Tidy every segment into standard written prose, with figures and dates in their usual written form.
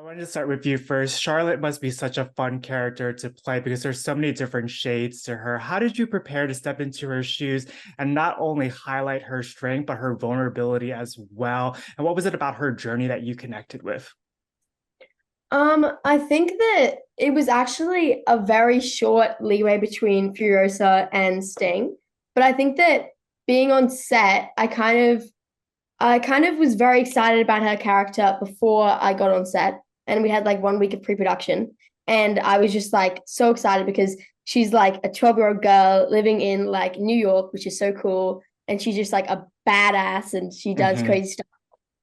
wanted to start with you first. Charlotte must be such a fun character to play because there's so many different shades to her. How did you prepare to step into her shoes and not only highlight her strength, but her vulnerability as well? And what was it about her journey that you connected with? I think that it was actually a very short leeway between Furiosa and Sting. But I think that being on set, I kind of was very excited about her character before I got on set. And we had like 1 week of pre-production. And I was just like so excited because she's like a 12-year-old girl living in like New York, which is so cool. And she's just like a badass and she does Hmm. crazy stuff.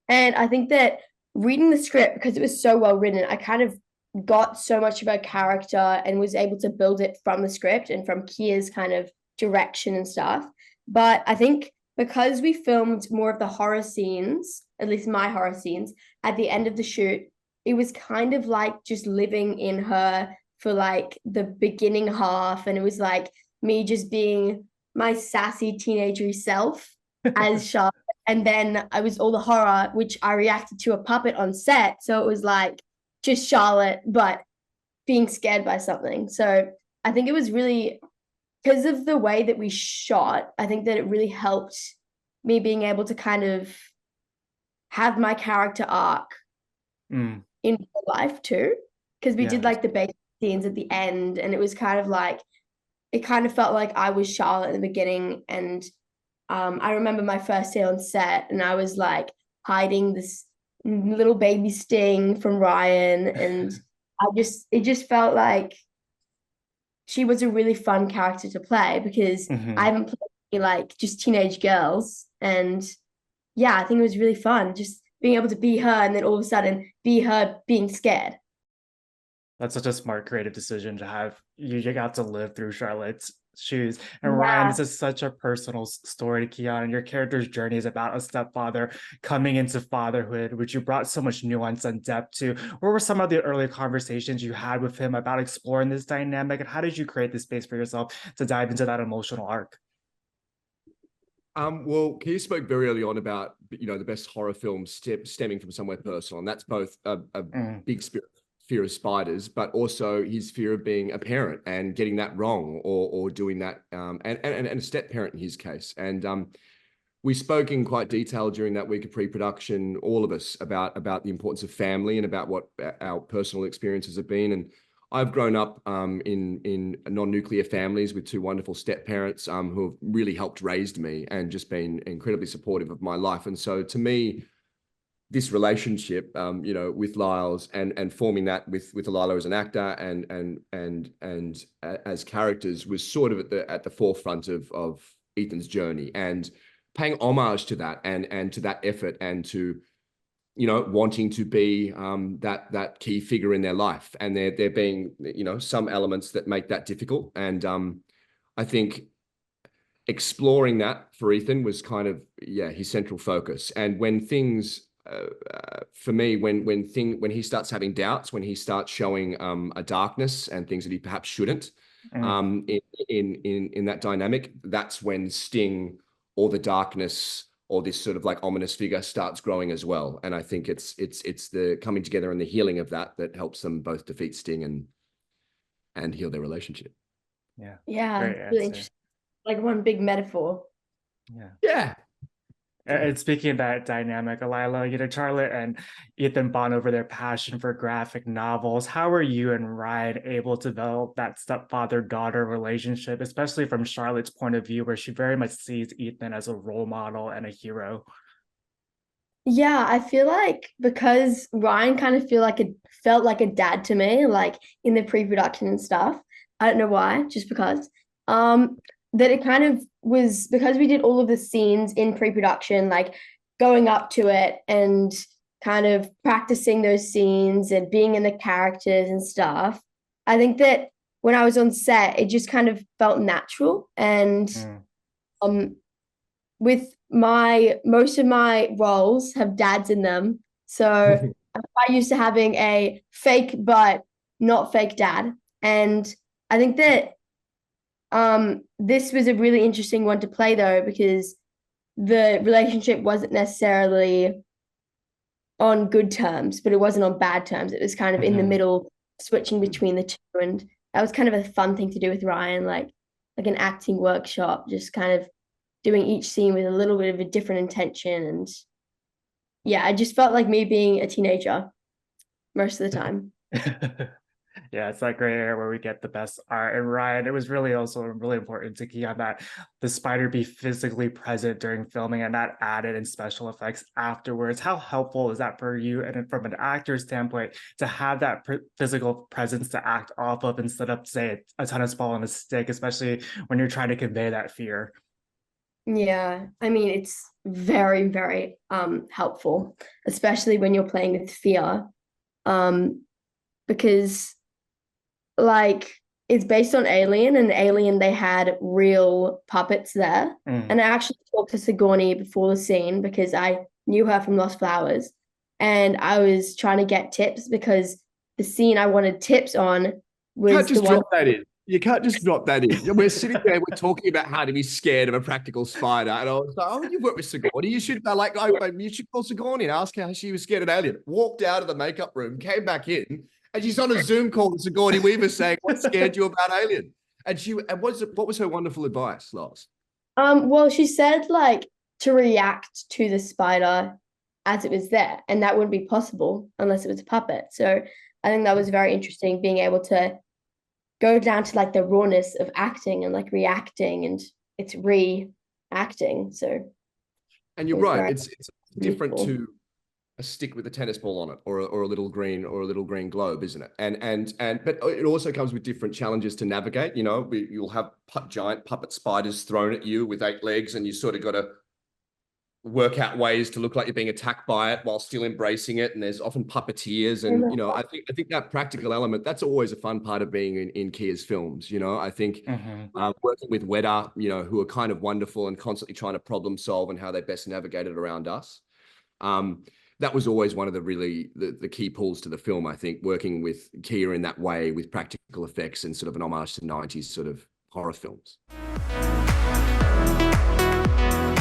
And I think that reading the script, because it was so well written, I kind of got so much of her character and was able to build it from the script and from Kia's kind of direction and stuff. But I think because we filmed more of the horror scenes, at least my horror scenes, at the end of the shoot, it was kind of like just living in her for like the beginning half. And it was like me just being my sassy teenager self as Charlotte, and then I was all the horror, which I reacted to a puppet on set. So it was like just Charlotte, but being scared by something. So I think it was really because of the way that we shot, I think that it really helped me being able to kind of have my character arc Mm, in real life too. Because we did yes. like the basic scenes at the end, and it was kind of like it kind of felt like I was Charlotte in the beginning. And I remember my first day on set, and I was like hiding this little baby Sting from Ryan, and it just felt like she was a really fun character to play because I Hmm. haven't played any, like just teenage girls, and yeah, I think it was really fun just being able to be her, and then all of a sudden be her being scared. That's such a smart, creative decision to have. You got to live through Charlotte's shoes. And Ryan, Yeah. this is such a personal story to Keon. And your character's journey is about a stepfather coming into fatherhood, which you brought so much nuance and depth to. What were some of the early conversations you had with him about exploring this dynamic? And how did you create the space for yourself to dive into that emotional arc? Well, Keir spoke very early on about the best horror films stemming from somewhere personal, and that's both a Mm, big fear of spiders, but also his fear of being a parent and getting that wrong or doing that, and a step parent in his case. And we spoke in quite detail during that week of pre-production, all of us, about the importance of family and about what our personal experiences have been. And I've grown up in non-nuclear families with two wonderful step parents who have really helped raised me and just been incredibly supportive of my life. And so to me, this relationship, with Lyles and forming that with Alyla as an actor and as characters was sort of at the forefront of Ethan's journey, and paying homage to that and to that effort and to wanting to be that key figure in their life, and there being some elements that make that difficult. And I think exploring that for Ethan was kind of his central focus. And when things for me, when he starts having doubts, when he starts showing a darkness and things that he perhaps shouldn't, mm. in that dynamic, that's when Sting or the darkness or this sort of like ominous figure starts growing as well. And I think it's the coming together and the healing of that helps them both defeat Sting and heal their relationship. Yeah, Yeah, great it's really answer. interesting. Like one big metaphor. Yeah. Yeah. And speaking of that dynamic, Alyla, Charlotte and Ethan bond over their passion for graphic novels. How are you and Ryan able to develop that stepfather-daughter relationship, especially from Charlotte's point of view, where she very much sees Ethan as a role model and a hero? Yeah, I feel like because Ryan kind of felt like a dad to me, like in the pre-production and stuff. I don't know why, just because. Um, that it kind of was because we did all of the scenes in pre-production, like going up to it and kind of practicing those scenes and being in the characters and stuff. I think that when I was on set, it just kind of felt natural. And Mm. um with my most of my roles have dads in them. So I'm quite used to having a fake but not fake dad. And I think that this was a really interesting one to play though, because the relationship wasn't necessarily on good terms, but it wasn't on bad terms. It was kind of in the Mhm. middle, switching between the two. And that was kind of a fun thing to do with Ryan, like an acting workshop, just kind of doing each scene with a little bit of a different intention. And yeah, I just felt like me being a teenager most of the time. Yeah, it's that gray area where we get the best art. And Ryan, it was really also really important to key on that the spider be physically present during filming and not added in special effects afterwards. How helpful is that for you? And from an actor's standpoint, to have that physical presence to act off of instead of, say, a tennis ball on a stick, especially when you're trying to convey that fear. Yeah, I mean, it's very, very helpful, especially when you're playing with fear. Because like it's based on Alien, and Alien they had real puppets there. Mm. And I actually talked to Sigourney before the scene because I knew her from Lost Flowers, and I was trying to get tips because the scene I wanted tips on Can't was the just one. drop that in. You can't just drop that in. We're sitting there, we're talking about how to be scared of a practical spider. And I was like, oh, you work with Sigourney. You should you should call Sigourney and ask her how she was scared of Alien. Walked out of the makeup room, came back in, and she's on a Zoom call with Sigourney Weaver saying, what scared you about Alien? And what was her wonderful advice, Lost? Well, she said like to react to the spider as it was there, and that wouldn't be possible unless it was a puppet. So I think that was very interesting, being able to go down to like the rawness of acting and like reacting, and it's reacting. So And it you're was right. very It's different useful. to a stick with a tennis ball on it or a little green globe, isn't it? And but it also comes with different challenges to navigate. You know, you'll have giant puppet spiders thrown at you with 8 legs, and you sort of got to work out ways to look like you're being attacked by it while still embracing it. And there's often puppeteers, and you know, I think that practical element, that's always a fun part of being in Kia's films. You know, I think Mhm. working with Weta, you know, who are kind of wonderful and constantly trying to problem solve and how they best navigate it around us. Um, that was always one of the really the key pulls to the film, I think, working with Kia in that way with practical effects and sort of an homage to 90s sort of horror films.